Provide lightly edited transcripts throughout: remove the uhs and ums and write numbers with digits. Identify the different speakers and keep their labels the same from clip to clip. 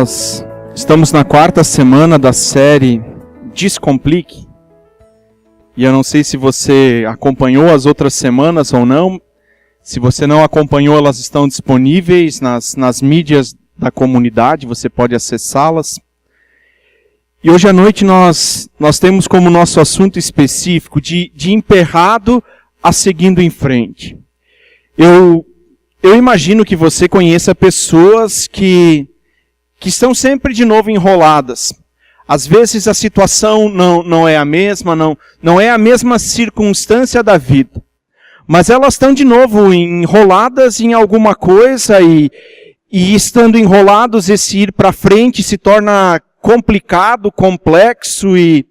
Speaker 1: Nós estamos na 4ª semana da série Descomplique. E eu não sei se você acompanhou as outras semanas ou não. Se você não acompanhou, elas estão disponíveis nas mídias da comunidade, você pode acessá-las. E hoje à noite nós temos como nosso assunto específico de emperrado a seguindo em frente. Eu imagino que você conheça pessoas que estão sempre de novo enroladas. Às vezes a situação não é a mesma, não é a mesma circunstância da vida. Mas elas estão de novo enroladas em alguma coisa e estando enrolados, esse ir para frente se torna complicado, complexo e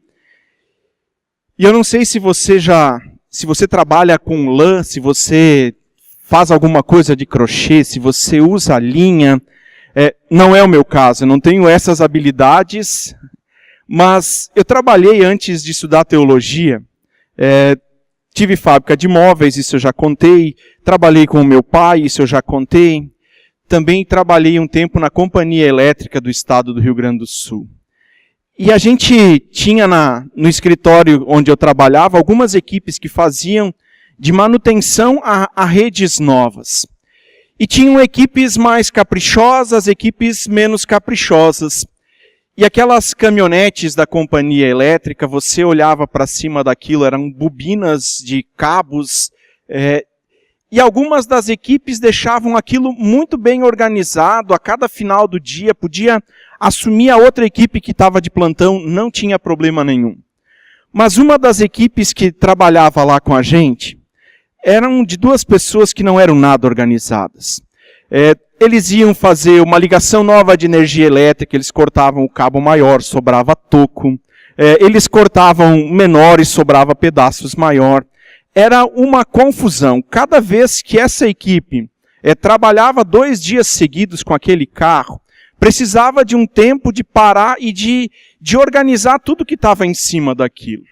Speaker 1: eu não sei se você trabalha com lã, se você faz alguma coisa de crochê, se você usa linha. Não é o meu caso, eu não tenho essas habilidades, mas eu trabalhei antes de estudar teologia. Tive fábrica de móveis, isso eu já contei. Trabalhei com o meu pai, isso eu já contei. Também trabalhei um tempo na companhia elétrica do estado do Rio Grande do Sul. E a gente tinha no escritório onde eu trabalhava algumas equipes que faziam de manutenção a redes novas. E tinham equipes mais caprichosas, equipes menos caprichosas. E aquelas caminhonetes da companhia elétrica, você olhava para cima daquilo, eram bobinas de cabos. E algumas das equipes deixavam aquilo muito bem organizado. A cada final do dia, podia assumir a outra equipe que estava de plantão, não tinha problema nenhum. Mas uma das equipes que trabalhava lá com a gente, eram de duas pessoas que não eram nada organizadas. Eles iam fazer uma ligação nova de energia elétrica, eles cortavam o cabo maior, sobrava toco. Eles cortavam menor e sobrava pedaços maior. Era uma confusão. Cada vez que essa equipe trabalhava 2 dias seguidos com aquele carro, precisava de um tempo de parar e de organizar tudo que estava em cima daquilo.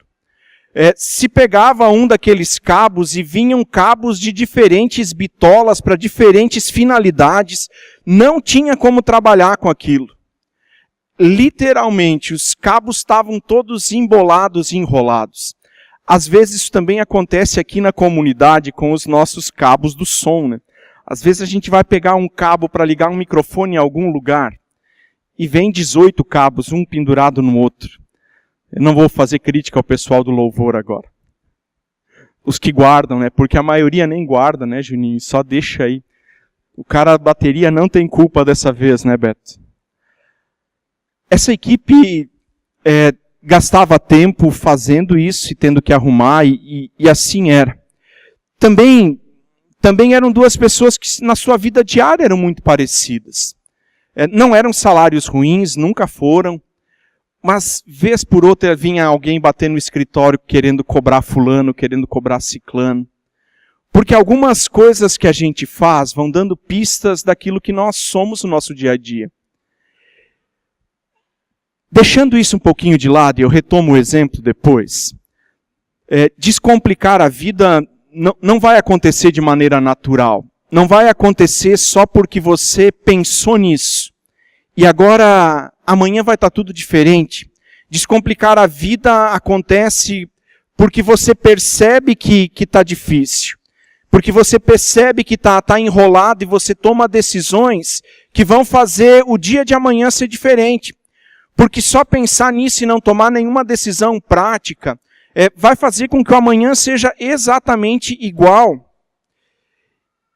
Speaker 1: Se pegava um daqueles cabos e vinham cabos de diferentes bitolas para diferentes finalidades, não tinha como trabalhar com aquilo. Literalmente, os cabos estavam todos embolados e enrolados. Às vezes isso também acontece aqui na comunidade com os nossos cabos do som, né? Às vezes a gente vai pegar um cabo para ligar um microfone em algum lugar e vem 18 cabos, um pendurado no outro. Eu não vou fazer crítica ao pessoal do louvor agora. Os que guardam, né? Porque a maioria nem guarda, né, Juninho? Só deixa aí. O cara da bateria não tem culpa dessa vez, né, Beto? Essa equipe gastava tempo fazendo isso e tendo que arrumar, e assim era. Também eram duas pessoas que na sua vida diária eram muito parecidas. Não eram salários ruins, nunca foram. Mas, vez por outra, vinha alguém bater no escritório querendo cobrar fulano, querendo cobrar ciclano. Porque algumas coisas que a gente faz vão dando pistas daquilo que nós somos no nosso dia a dia. Deixando isso um pouquinho de lado, e eu retomo o exemplo depois, descomplicar a vida não vai acontecer de maneira natural. Não vai acontecer só porque você pensou nisso. E agora, amanhã vai estar tudo diferente. Descomplicar a vida acontece porque você percebe que está difícil. Porque você percebe que está enrolado e você toma decisões que vão fazer o dia de amanhã ser diferente. Porque só pensar nisso e não tomar nenhuma decisão prática vai fazer com que o amanhã seja exatamente igual.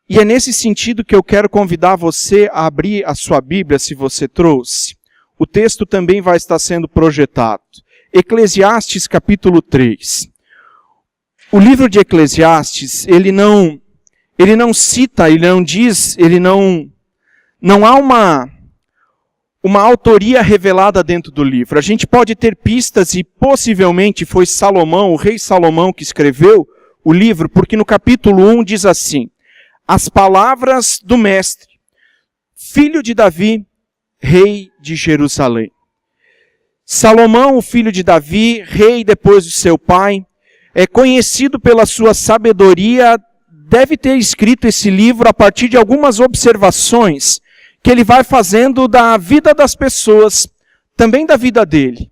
Speaker 1: E é nesse sentido que eu quero convidar você a abrir a sua Bíblia, se você trouxe. O texto também vai estar sendo projetado. Eclesiastes capítulo 3. O livro de Eclesiastes, ele não cita, ele não diz, não há uma autoria revelada dentro do livro. A gente pode ter pistas e possivelmente foi Salomão, o rei Salomão que escreveu o livro, porque no capítulo 1 diz assim: as palavras do mestre, filho de Davi, rei de Jerusalém. Salomão, o filho de Davi, rei depois de seu pai, é conhecido pela sua sabedoria, deve ter escrito esse livro a partir de algumas observações que ele vai fazendo da vida das pessoas, também da vida dele.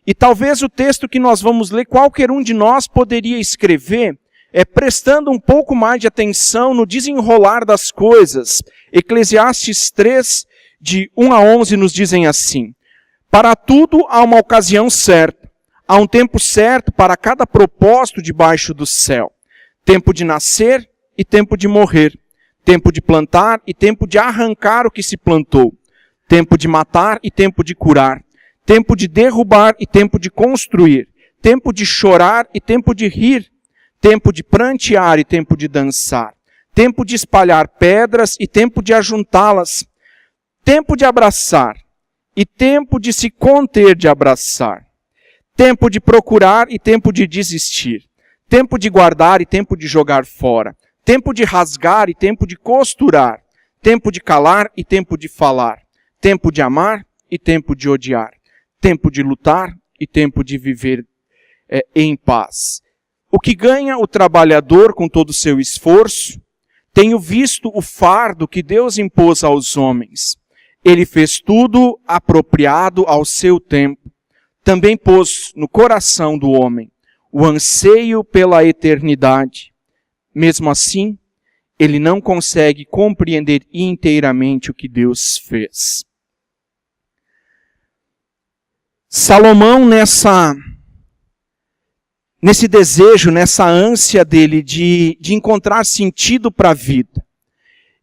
Speaker 1: E talvez o texto que nós vamos ler, qualquer um de nós poderia escrever, prestando um pouco mais de atenção no desenrolar das coisas. Eclesiastes 3, de 1 a 11, nos dizem assim: para tudo há uma ocasião certa, há um tempo certo para cada propósito debaixo do céu. Tempo de nascer e tempo de morrer. Tempo de plantar e tempo de arrancar o que se plantou. Tempo de matar e tempo de curar. Tempo de derrubar e tempo de construir. Tempo de chorar e tempo de rir. Tempo de prantear e tempo de dançar. Tempo de espalhar pedras e tempo de ajuntá-las. Tempo de abraçar e tempo de se conter de abraçar. Tempo de procurar e tempo de desistir. Tempo de guardar e tempo de jogar fora. Tempo de rasgar e tempo de costurar. Tempo de calar e tempo de falar. Tempo de amar e tempo de odiar. Tempo de lutar e tempo de viver em paz. O que ganha o trabalhador com todo o seu esforço? Tenho visto o fardo que Deus impôs aos homens. Ele fez tudo apropriado ao seu tempo. Também pôs no coração do homem o anseio pela eternidade. Mesmo assim, ele não consegue compreender inteiramente o que Deus fez. Salomão, nesse desejo, nessa ânsia dele de encontrar sentido para a vida,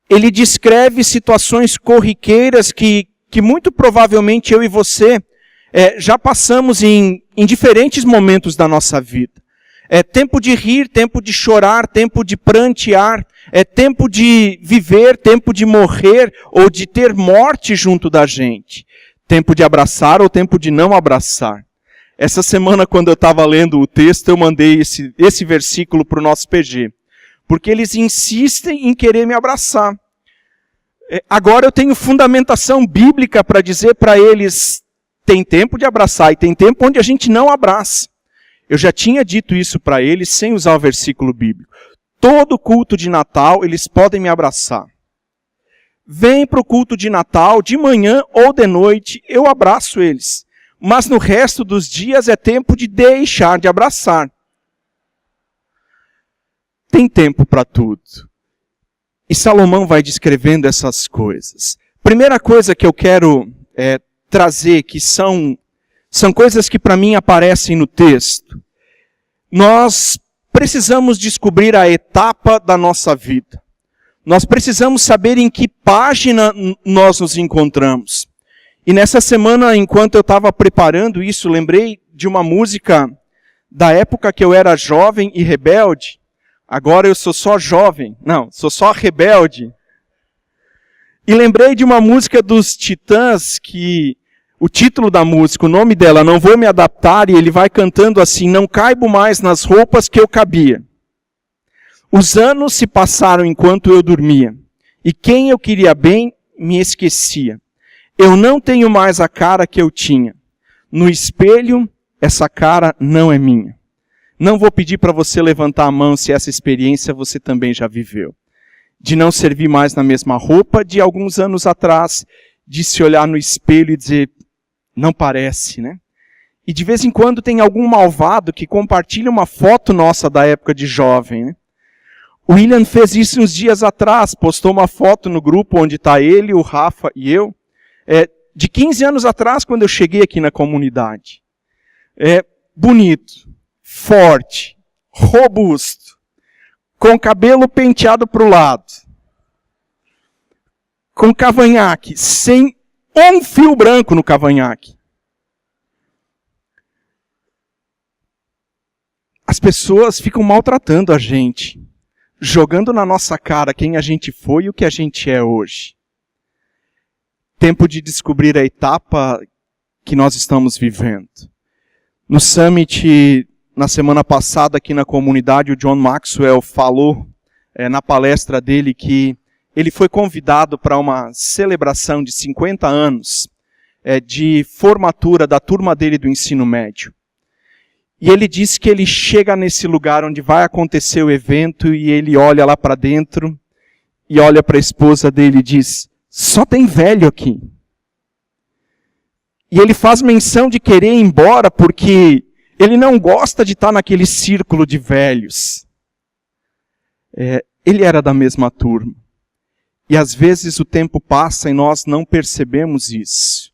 Speaker 1: ele descreve situações corriqueiras que muito provavelmente eu e você já passamos em diferentes momentos da nossa vida. Tempo de rir, tempo de chorar, tempo de prantear, tempo de viver, tempo de morrer ou de ter morte junto da gente. Tempo de abraçar ou tempo de não abraçar. Essa semana, quando eu estava lendo o texto, eu mandei esse versículo para o nosso PG. Porque eles insistem em querer me abraçar. Agora eu tenho fundamentação bíblica para dizer para eles, tem tempo de abraçar e tem tempo onde a gente não abraça. Eu já tinha dito isso para eles sem usar o versículo bíblico. Todo culto de Natal eles podem me abraçar. Vem para o culto de Natal, de manhã ou de noite, eu abraço eles. Mas no resto dos dias é tempo de deixar de abraçar. Tem tempo para tudo. E Salomão vai descrevendo essas coisas. Primeira coisa que eu quero trazer, que são coisas que para mim aparecem no texto. Nós precisamos descobrir a etapa da nossa vida. Nós precisamos saber em que página nós nos encontramos. E nessa semana, enquanto eu estava preparando isso, lembrei de uma música da época que eu era jovem e rebelde. Agora eu sou só jovem. Não, sou só rebelde. E lembrei de uma música dos Titãs que o título da música, o nome dela, Não Vou Me Adaptar, e ele vai cantando assim: não caibo mais nas roupas que eu cabia. Os anos se passaram enquanto eu dormia, e quem eu queria bem me esquecia. Eu não tenho mais a cara que eu tinha. No espelho, essa cara não é minha. Não vou pedir para você levantar a mão se essa experiência você também já viveu. De não servir mais na mesma roupa de alguns anos atrás, de se olhar no espelho e dizer, não parece, né? E de vez em quando tem algum malvado que compartilha uma foto nossa da época de jovem, né? O William fez isso uns dias atrás, postou uma foto no grupo onde está ele, o Rafa e eu, de 15 anos atrás, quando eu cheguei aqui na comunidade. Bonito, forte, robusto, com cabelo penteado para o lado, com cavanhaque, sem um fio branco no cavanhaque. As pessoas ficam maltratando a gente, jogando na nossa cara quem a gente foi e o que a gente é hoje. Tempo de descobrir a etapa que nós estamos vivendo. No Summit, na semana passada aqui na comunidade, o John Maxwell falou na palestra dele que ele foi convidado para uma celebração de 50 anos de formatura da turma dele do ensino médio. E ele disse que ele chega nesse lugar onde vai acontecer o evento e ele olha lá para dentro e olha para a esposa dele e diz, Só tem velho aqui. E ele faz menção de querer ir embora porque ele não gosta de estar naquele círculo de velhos. Ele era da mesma turma. E às vezes o tempo passa e nós não percebemos isso.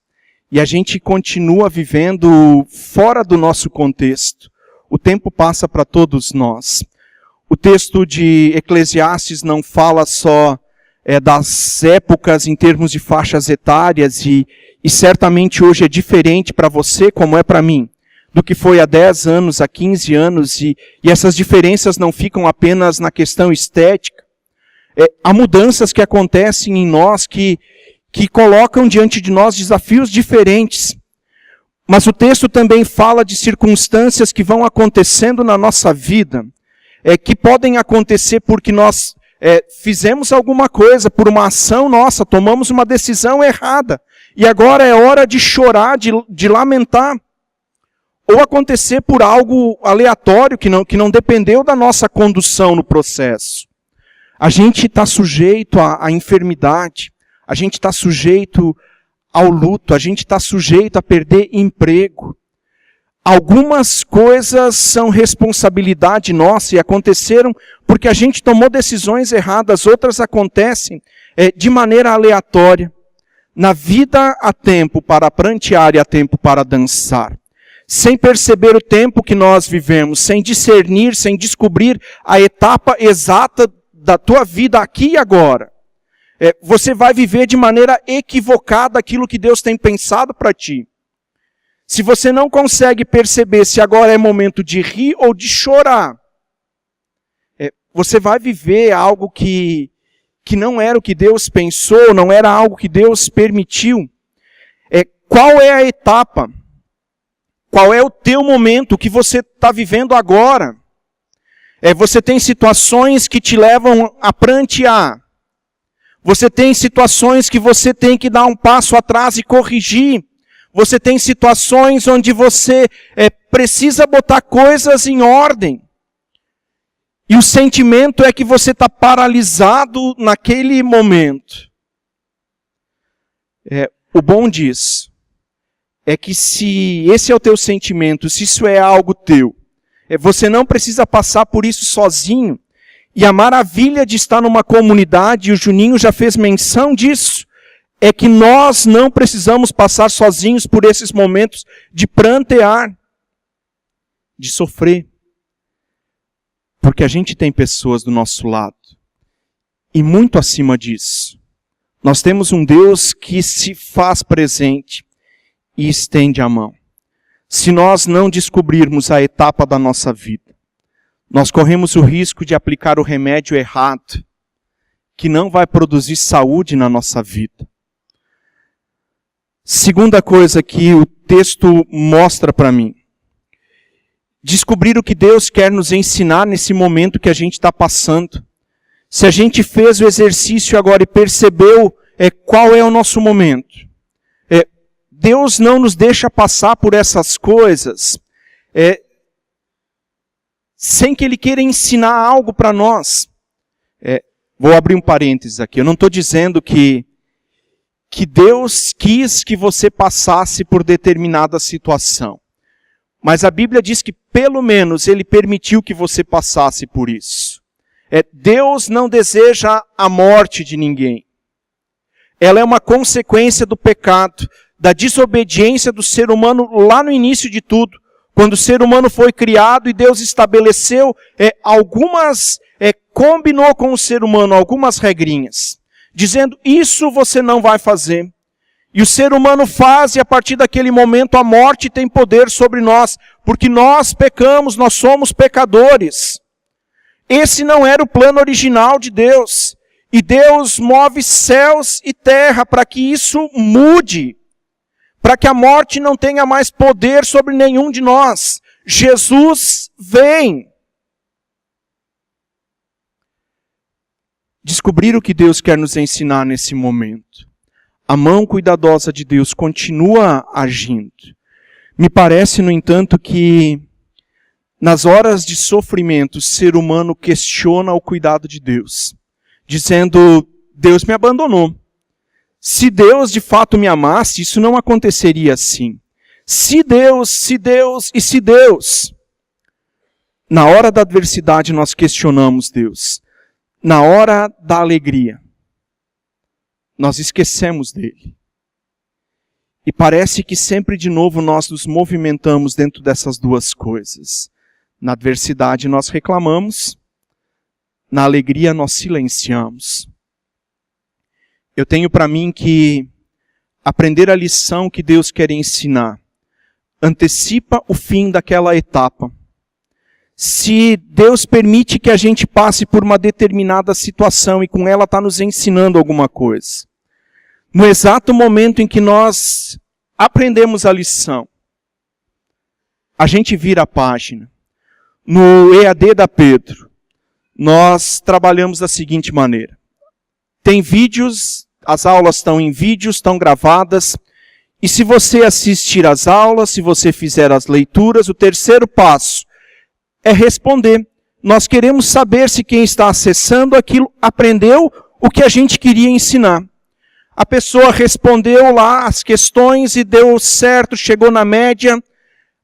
Speaker 1: E a gente continua vivendo fora do nosso contexto. O tempo passa para todos nós. O texto de Eclesiastes não fala só das épocas em termos de faixas etárias e certamente hoje é diferente para você como é para mim, do que foi há 10 anos, há 15 anos e essas diferenças não ficam apenas na questão estética. Há mudanças que acontecem em nós que colocam diante de nós desafios diferentes. Mas o texto também fala de circunstâncias que vão acontecendo na nossa vida, que podem acontecer porque nós fizemos alguma coisa, por uma ação nossa, tomamos uma decisão errada. E agora é hora de chorar, de lamentar. Ou acontecer por algo aleatório que não dependeu da nossa condução no processo. A gente está sujeito à enfermidade, a gente está sujeito ao luto, a gente está sujeito a perder emprego. Algumas coisas são responsabilidade nossa e aconteceram porque a gente tomou decisões erradas, outras acontecem de maneira aleatória. Na vida há tempo para prantear e há tempo para dançar. Sem perceber o tempo que nós vivemos, sem discernir, sem descobrir a etapa exata da tua vida aqui e agora. Você vai viver de maneira equivocada aquilo que Deus tem pensado para ti. Se você não consegue perceber se agora é momento de rir ou de chorar, você vai viver algo que não era o que Deus pensou, não era algo que Deus permitiu. Qual é a etapa? Qual é o teu momento, o que você está vivendo agora? Você tem situações que te levam a prantear. Você tem situações que você tem que dar um passo atrás e corrigir. Você tem situações onde você precisa botar coisas em ordem. E o sentimento é que você está paralisado naquele momento. O bom disso é que se esse é o teu sentimento, se isso é algo teu, você não precisa passar por isso sozinho. E a maravilha de estar numa comunidade, e o Juninho já fez menção disso, é que nós não precisamos passar sozinhos por esses momentos de prantear, de sofrer. Porque a gente tem pessoas do nosso lado. E muito acima disso, nós temos um Deus que se faz presente e estende a mão. Se nós não descobrirmos a etapa da nossa vida, nós corremos o risco de aplicar o remédio errado, que não vai produzir saúde na nossa vida. Segunda coisa que o texto mostra para mim. Descobrir o que Deus quer nos ensinar nesse momento que a gente está passando. Se a gente fez o exercício agora e percebeu qual é o nosso momento. Deus não nos deixa passar por essas coisas sem que Ele queira ensinar algo para nós. Vou abrir um parênteses aqui. Eu não estou dizendo que Deus quis que você passasse por determinada situação. Mas a Bíblia diz que pelo menos Ele permitiu que você passasse por isso. Deus não deseja a morte de ninguém. Ela é uma consequência do pecado, da desobediência do ser humano lá no início de tudo. Quando o ser humano foi criado e Deus estabeleceu combinou com o ser humano algumas regrinhas, dizendo, isso você não vai fazer. E o ser humano faz, e a partir daquele momento a morte tem poder sobre nós, porque nós pecamos, nós somos pecadores. Esse não era o plano original de Deus. E Deus move céus e terra para que isso mude. Para que a morte não tenha mais poder sobre nenhum de nós. Jesus vem. Descobrir o que Deus quer nos ensinar nesse momento. A mão cuidadosa de Deus continua agindo. Me parece, no entanto, que nas horas de sofrimento, o ser humano questiona o cuidado de Deus. Dizendo, Deus me abandonou. Se Deus de fato me amasse, isso não aconteceria assim. Se Deus. Na hora da adversidade nós questionamos Deus. Na hora da alegria, nós esquecemos dele. E parece que sempre de novo nós nos movimentamos dentro dessas duas coisas. Na adversidade nós reclamamos, na alegria nós silenciamos. Eu tenho para mim que aprender a lição que Deus quer ensinar antecipa o fim daquela etapa. Se Deus permite que a gente passe por uma determinada situação e com ela está nos ensinando alguma coisa, no exato momento em que nós aprendemos a lição, a gente vira a página. No EAD da Pedro, nós trabalhamos da seguinte maneira. Tem vídeos, as aulas estão em vídeos, estão gravadas, e se você assistir às aulas, se você fizer as leituras, o terceiro passo é responder. Nós queremos saber se quem está acessando aquilo aprendeu o que a gente queria ensinar. A pessoa respondeu lá as questões e deu certo, chegou na média,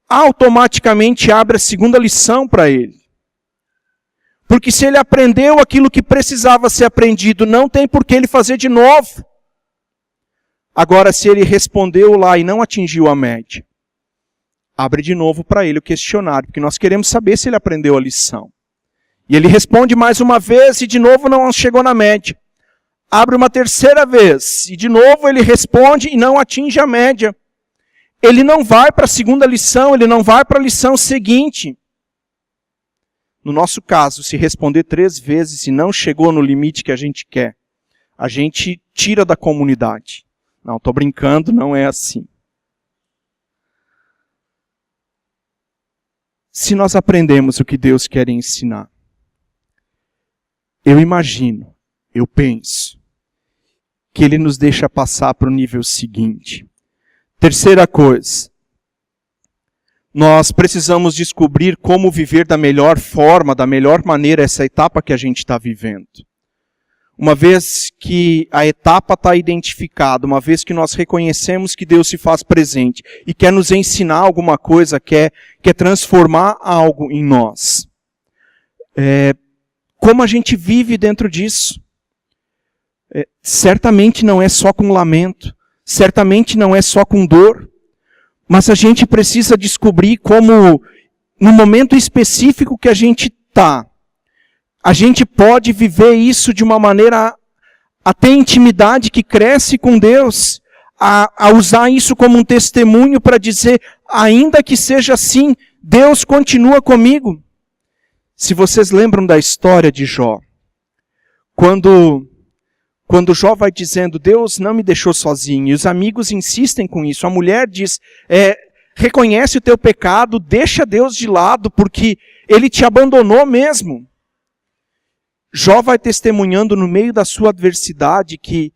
Speaker 1: automaticamente abre a segunda lição para ele. Porque se ele aprendeu aquilo que precisava ser aprendido, não tem por que ele fazer de novo. Agora, se ele respondeu lá e não atingiu a média, abre de novo para ele o questionário, porque nós queremos saber se ele aprendeu a lição. E ele responde mais uma vez e de novo não chegou na média. Abre uma terceira vez e de novo ele responde e não atinge a média. Ele não vai para a segunda lição, ele não vai para a lição seguinte. No nosso caso, se responder 3 vezes e não chegou no limite que a gente quer, a gente tira da comunidade. Não, estou brincando, não é assim. Se nós aprendemos o que Deus quer ensinar, eu imagino, eu penso, que Ele nos deixa passar para o nível seguinte. Terceira coisa, nós precisamos descobrir como viver da melhor forma, da melhor maneira essa etapa que a gente está vivendo. Uma vez que a etapa está identificada, uma vez que nós reconhecemos que Deus se faz presente e quer nos ensinar alguma coisa, quer transformar algo em nós. Como a gente vive dentro disso? Certamente não é só com lamento, certamente não é só com dor, mas a gente precisa descobrir como, no momento específico que a gente está, a gente pode viver isso de uma maneira a ter intimidade que cresce com Deus, a usar isso como um testemunho para dizer, ainda que seja assim, Deus continua comigo. Se vocês lembram da história de Jó, quando Jó vai dizendo, Deus não me deixou sozinho, e os amigos insistem com isso, a mulher diz, reconhece o teu pecado, deixa Deus de lado, porque Ele te abandonou mesmo. Jó vai testemunhando no meio da sua adversidade que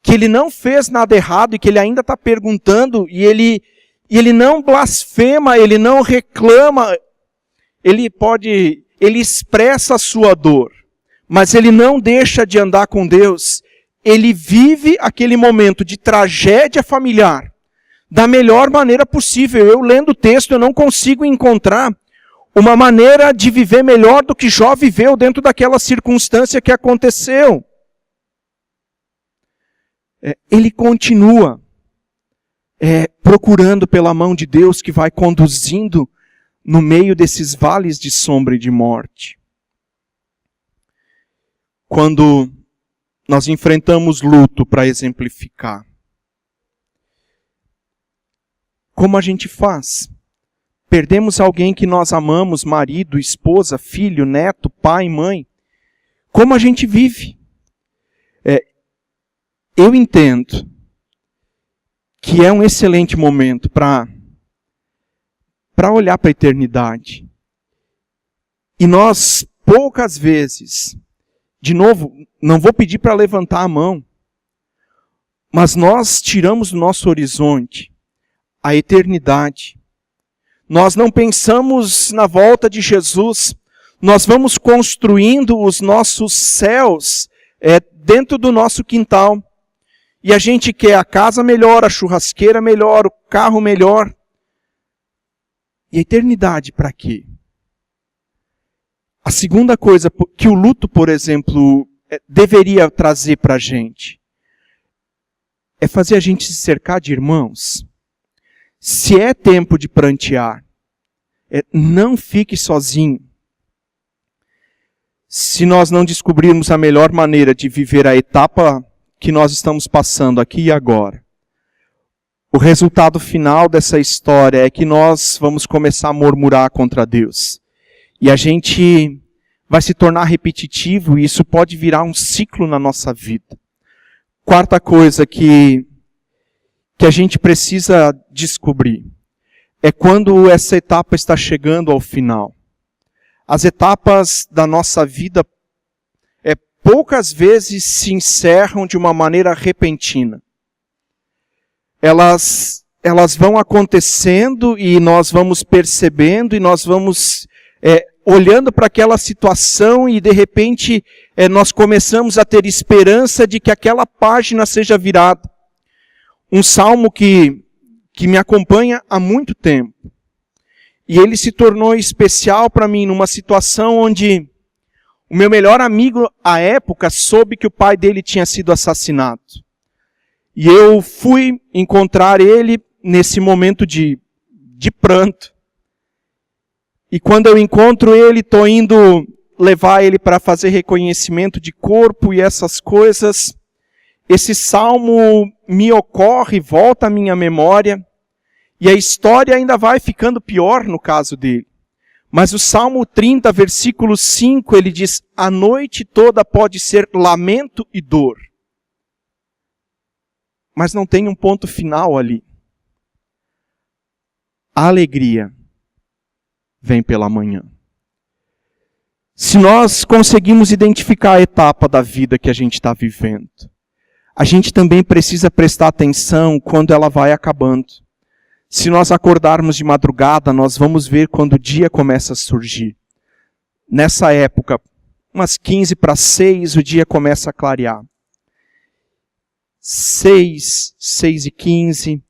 Speaker 1: ele não fez nada errado e que ele ainda está perguntando e ele não blasfema, ele não reclama, ele expressa a sua dor, mas ele não deixa de andar com Deus. Ele vive aquele momento de tragédia familiar da melhor maneira possível. Eu lendo o texto eu não consigo encontrar uma maneira de viver melhor do que Jó viveu dentro daquela circunstância que aconteceu. Ele continua procurando pela mão de Deus que vai conduzindo no meio desses vales de sombra e de morte. Quando nós enfrentamos luto para exemplificar, como a gente faz? Perdemos alguém que nós amamos, marido, esposa, filho, neto, pai, mãe. Como a gente vive? Eu entendo que é um excelente momento para olhar para a eternidade. E nós, poucas vezes, de novo, não vou pedir para levantar a mão, mas nós tiramos do nosso horizonte a eternidade. Nós não pensamos na volta de Jesus. Nós vamos construindo os nossos céus dentro do nosso quintal. E a gente quer a casa melhor, a churrasqueira melhor, o carro melhor. E a eternidade para quê? A segunda coisa que o luto, por exemplo, deveria trazer para a gente é fazer a gente se cercar de irmãos. Se é tempo de prantear, não fique sozinho. Se nós não descobrirmos a melhor maneira de viver a etapa que nós estamos passando aqui e agora, o resultado final dessa história é que nós vamos começar a murmurar contra Deus. E a gente vai se tornar repetitivo e isso pode virar um ciclo na nossa vida. Quarta coisa que a gente precisa descobrir é quando essa etapa está chegando ao final. As etapas da nossa vida poucas vezes se encerram de uma maneira repentina. Elas vão acontecendo e nós vamos percebendo e nós vamos olhando para aquela situação e de repente nós começamos a ter esperança de que aquela página seja virada. Um salmo que me acompanha há muito tempo. E ele se tornou especial para mim numa situação onde o meu melhor amigo à época soube que o pai dele tinha sido assassinado. E eu fui encontrar ele nesse momento de pranto. E quando eu encontro ele, estou indo levar ele para fazer reconhecimento de corpo e essas coisas. Esse salmo me ocorre, volta à minha memória. E a história ainda vai ficando pior no caso dele. Mas o Salmo 30, versículo 5, ele diz: a noite toda pode ser lamento e dor. Mas não tem um ponto final ali. A alegria vem pela manhã. Se nós conseguimos identificar a etapa da vida que a gente está vivendo, a gente também precisa prestar atenção quando ela vai acabando. Se nós acordarmos de madrugada, nós vamos ver quando o dia começa a surgir. Nessa época, umas 15 para 6, o dia começa a clarear. 6, 6:15,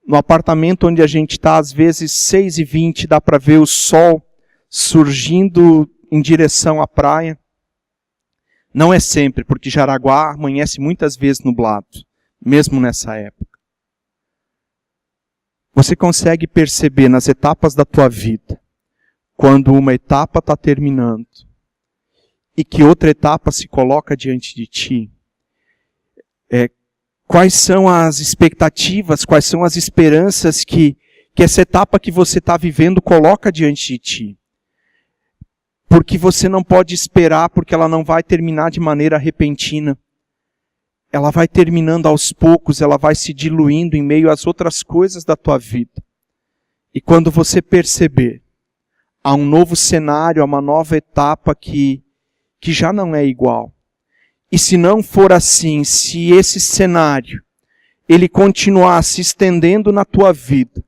Speaker 1: no apartamento onde a gente está, às vezes 6:20, dá para ver o sol surgindo em direção à praia. Não é sempre, porque Jaraguá amanhece muitas vezes nublado, mesmo nessa época. Você consegue perceber nas etapas da tua vida, quando uma etapa está terminando e que outra etapa se coloca diante de ti, quais são as expectativas, quais são as esperanças que essa etapa que você está vivendo coloca diante de ti. Porque você não pode esperar, porque ela não vai terminar de maneira repentina. Ela vai terminando aos poucos, ela vai se diluindo em meio às outras coisas da tua vida. E quando você perceber, há um novo cenário, há uma nova etapa que já não é igual. E se não for assim, se esse cenário, ele continuar se estendendo na tua vida,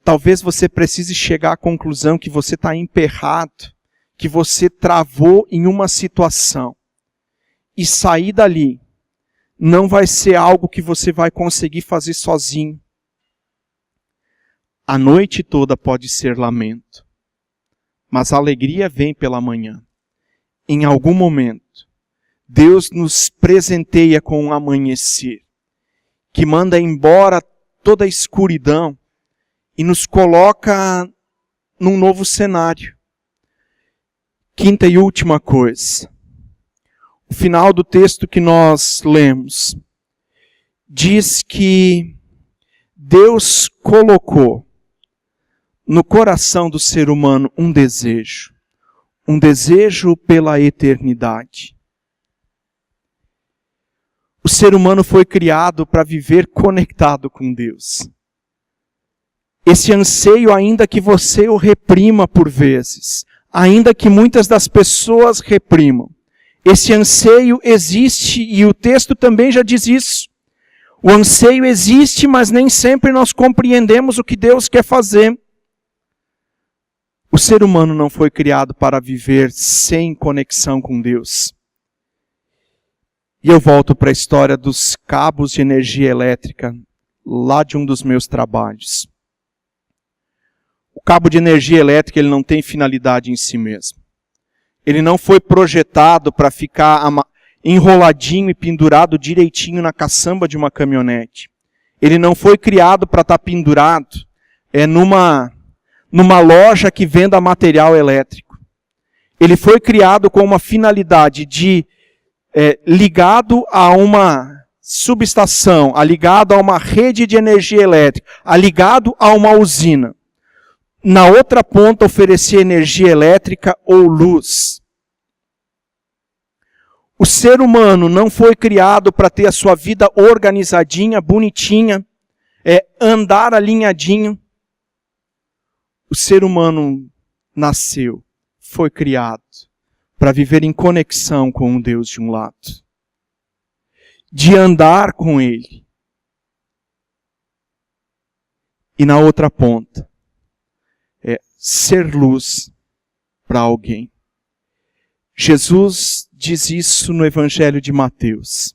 Speaker 1: talvez você precise chegar à conclusão que você está emperrado, que você travou em uma situação. E sair dali não vai ser algo que você vai conseguir fazer sozinho. A noite toda pode ser lamento, mas a alegria vem pela manhã. Em algum momento, Deus nos presenteia com um amanhecer, que manda embora toda a escuridão e nos coloca num novo cenário. Quinta e última coisa. O final do texto que nós lemos diz que Deus colocou no coração do ser humano um desejo pela eternidade. O ser humano foi criado para viver conectado com Deus. Esse anseio, ainda que você o reprima por vezes, ainda que muitas das pessoas reprimam, esse anseio existe e o texto também já diz isso. O anseio existe, mas nem sempre nós compreendemos o que Deus quer fazer. O ser humano não foi criado para viver sem conexão com Deus. E eu volto para a história dos cabos de energia elétrica, lá de um dos meus trabalhos. O cabo de energia elétrica ele não tem finalidade em si mesmo. Ele não foi projetado para ficar enroladinho e pendurado direitinho na caçamba de uma caminhonete. Ele não foi criado para estar pendurado numa loja que venda material elétrico. Ele foi criado com uma finalidade de ligado a uma subestação, ligado a uma rede de energia elétrica, ligado a uma usina. Na outra ponta oferecer energia elétrica ou luz. O ser humano não foi criado para ter a sua vida organizadinha, bonitinha, andar alinhadinho. O ser humano nasceu, foi criado para viver em conexão com um Deus de um lado. De andar com Ele. E na outra ponta, ser luz para alguém. Jesus diz isso no Evangelho de Mateus,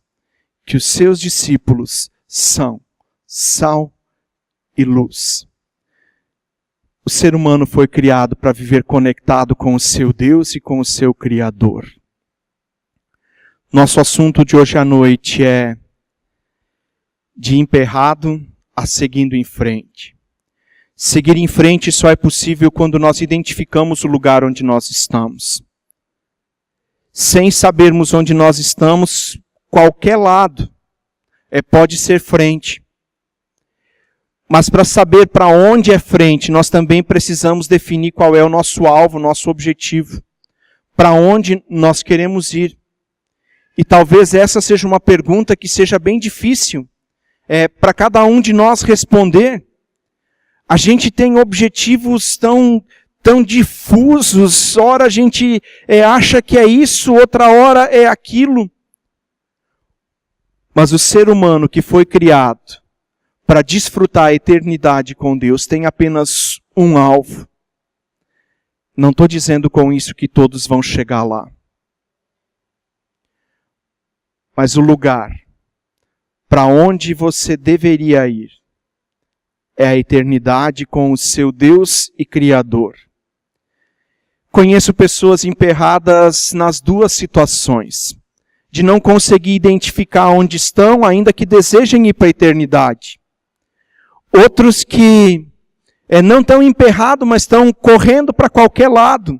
Speaker 1: que os seus discípulos são sal e luz. O ser humano foi criado para viver conectado com o seu Deus e com o seu Criador. Nosso assunto de hoje à noite é de emperrado a seguindo em frente. Seguir em frente só é possível quando nós identificamos o lugar onde nós estamos. Sem sabermos onde nós estamos, qualquer lado pode ser frente. Mas para saber para onde é frente, nós também precisamos definir qual é o nosso alvo, o nosso objetivo. Para onde nós queremos ir. E talvez essa seja uma pergunta que seja bem difícil para cada um de nós responder. A gente tem objetivos tão difusos, ora a gente acha que é isso, outra hora é aquilo. Mas o ser humano que foi criado para desfrutar a eternidade com Deus tem apenas um alvo. Não estou dizendo com isso que todos vão chegar lá. Mas o lugar para onde você deveria ir é a eternidade com o seu Deus e Criador. Conheço pessoas emperradas nas duas situações. De não conseguir identificar onde estão, ainda que desejem ir para a eternidade. Outros que não estão emperrados, mas estão correndo para qualquer lado.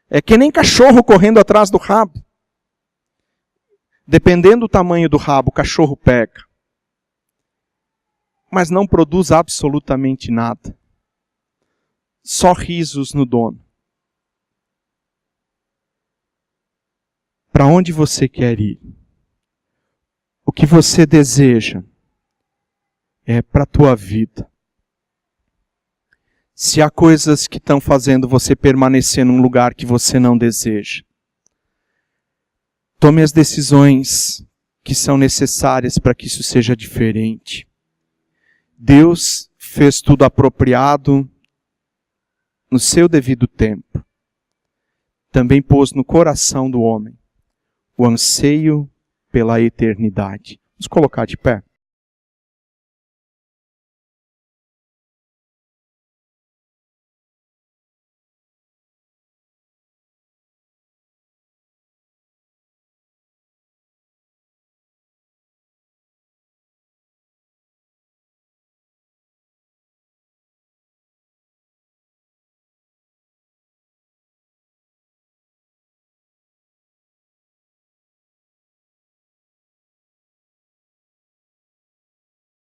Speaker 1: É que nem cachorro correndo atrás do rabo. Dependendo do tamanho do rabo, o cachorro pega. Mas não produz absolutamente nada. Só risos no dono. Para onde você quer ir? O que você deseja é para a tua vida. Se há coisas que estão fazendo você permanecer num lugar que você não deseja, tome as decisões que são necessárias para que isso seja diferente. Deus fez tudo apropriado no seu devido tempo. Também pôs no coração do homem o anseio pela eternidade. Vamos colocar de pé.